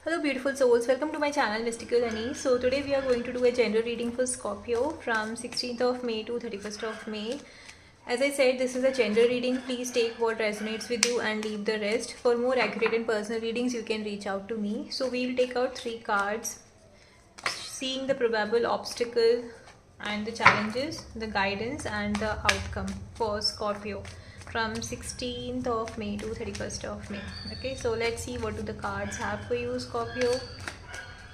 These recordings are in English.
Hello beautiful souls, welcome to my channel Mystical Honey. So today we are going to do a general reading for Scorpio from 16th of May to 31st of May. As I said, this is a general reading. Please take what resonates with you and leave the rest. For more accurate and personal readings, you can reach out to me. So we will take out 3 cards, seeing the probable obstacle and the challenges, the guidance and the outcome for Scorpio from 16th of May to 31st of May. Okay, so let's see what do the cards have for you, Scorpio.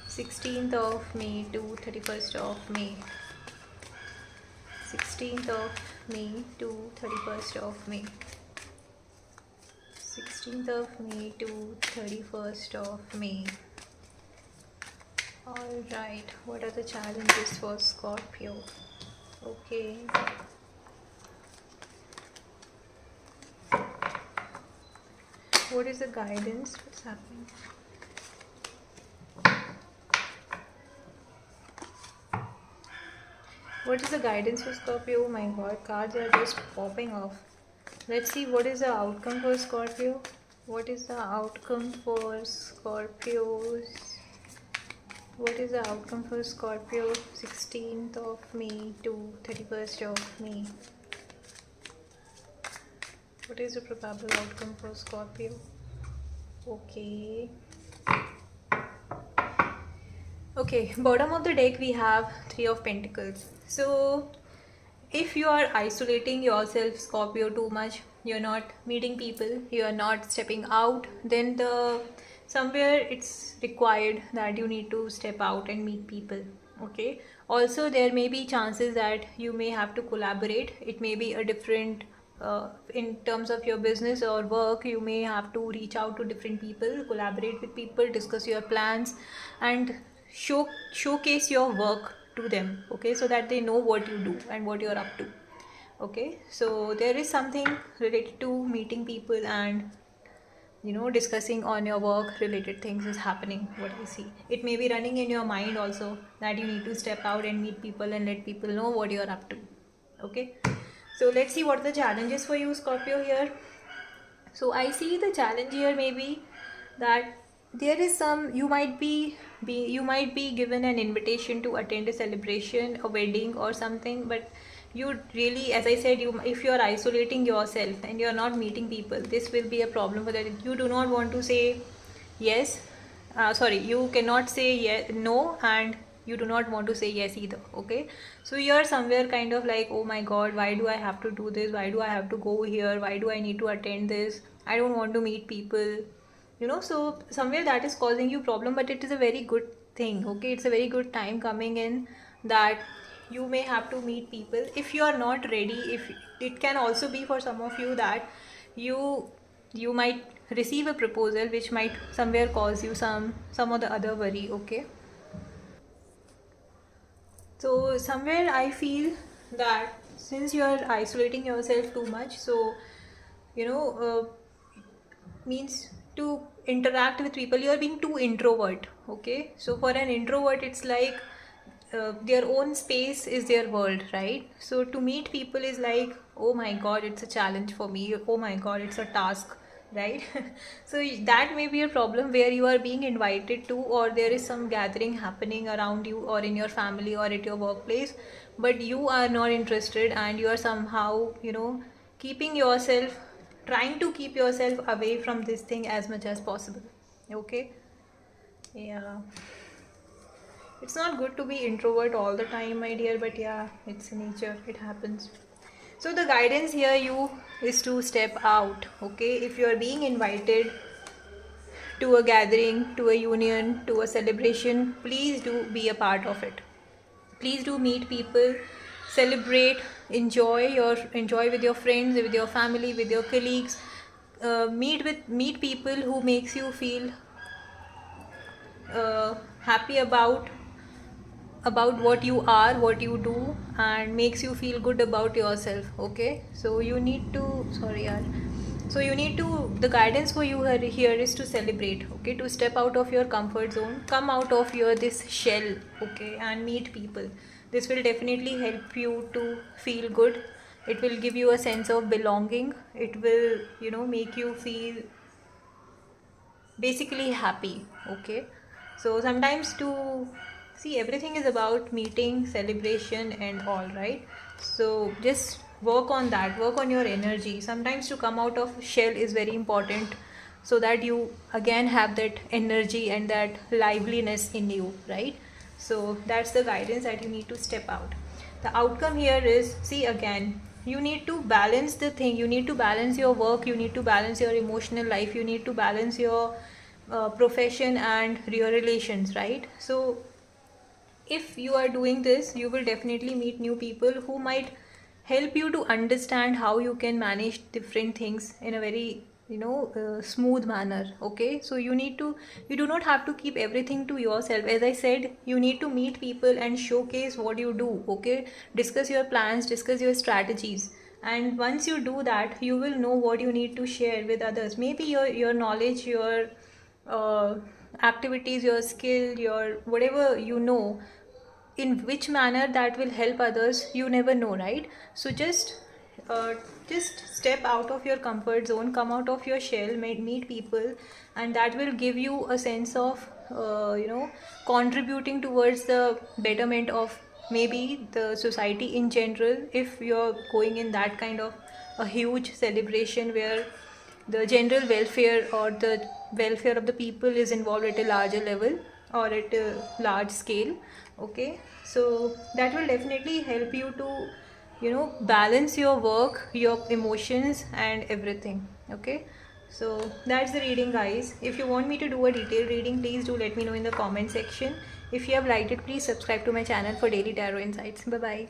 16th of May to 31st of May. 16th of May to 31st of May. 16th of May to 31st of May. Alright, what are the challenges for Scorpio? Okay. What is the guidance? What's happening? What is the guidance for Scorpio? Oh my god, cards are just popping off. Let's see what is the outcome for Scorpio. What is the outcome for Scorpios? What is the outcome for Scorpio 16th of May to 31st of May? What is the probable outcome for Scorpio? Okay, bottom of the deck we have 3 of Pentacles. So if you are isolating yourself, Scorpio, too much, you're not meeting people, you are not stepping out, then somewhere it's required that you need to step out and meet people. Okay, also there may be chances that you may have to collaborate. It may be a different in terms of your business or work, you may have to reach out to different people, collaborate with people, discuss your plans and showcase your work to them. Okay, so that they know what you do and what you're up to. Okay, so there is something related to meeting people and discussing on your work related things is happening. What I see, it may be running in your mind also that you need to step out and meet people and let people know what you're up to. Okay, so let's see what the challenges for you, Scorpio, here. So I see the challenge here maybe that there is some, you might be given an invitation to attend a celebration, a wedding or something, but you really, as I said, if you are isolating yourself and you are not meeting people, this will be a problem for that. You do not want to say yes, you cannot say yes, no, and you do not want to say yes either. Okay, so you're somewhere kind of like, oh my god, why do I have to do this, why do I have to go here, why do I need to attend this, I don't want to meet people, so somewhere that is causing you problem. But it is a very good thing. Okay, it's a very good time coming in that you may have to meet people if you are not ready. If it can also be for some of you that you might receive a proposal which might somewhere cause you some of the other worry. Okay, so somewhere I feel that since you are isolating yourself too much, so you know means to interact with people, you are being too introvert. Okay, so for an introvert it's like their own space is their world, right? So to meet people is like, oh my god, it's a challenge for me, oh my god, it's a task, right? So that may be a problem where you are being invited to, or there is some gathering happening around you or in your family or at your workplace, but you are not interested and you are somehow keeping yourself, trying to keep yourself away from this thing as much as possible. Okay, yeah, it's not good to be introvert all the time, my dear, but yeah, it's nature, it happens. So the guidance here you is to step out. Okay, if you are being invited to a gathering, to a union, to a celebration, please do be a part of it. Please do meet people, celebrate, enjoy with your friends, with your family, with your colleagues. Meet people who makes you feel happy about what you are, what you do, and makes you feel good about yourself. Okay, so you need to, sorry yaar, so you need to, the guidance for you here is to celebrate. Okay, to step out of your comfort zone, come out of your this shell. Okay, and meet people. This will definitely help you to feel good. It will give you a sense of belonging. It will make you feel basically happy. Okay, So sometimes to see, everything is about meeting, celebration and all, right? So just work on that, work on your energy. Sometimes to come out of shell is very important, so that you again have that energy and that liveliness in you, right? So that's the guidance that you need to step out. The outcome here is, see, again, you need to balance the thing, you need to balance your work, you need to balance your emotional life, you need to balance your profession and your relations, right? So if you are doing this, you will definitely meet new people who might help you to understand how you can manage different things in a very, smooth manner. Okay, so you do not have to keep everything to yourself. As I said, you need to meet people and showcase what you do. Okay, discuss your plans, discuss your strategies, and once you do that, you will know what you need to share with others. Maybe your knowledge, your uh, activities, your skill, your whatever, in which manner that will help others, you never know, right? So uh, just step out of your comfort zone, come out of your shell, meet people, and that will give you a sense of contributing towards the betterment of maybe the society in general, if you're going in that kind of a huge celebration where the general welfare or the welfare of the people is involved at a larger level or at a large scale. Okay, so that will definitely help you to balance your work, your emotions and everything. Okay, so that's the reading, guys. If you want me to do a detailed reading, please do let me know in the comment section. If you have liked it, please subscribe to my channel for daily tarot insights. Bye bye.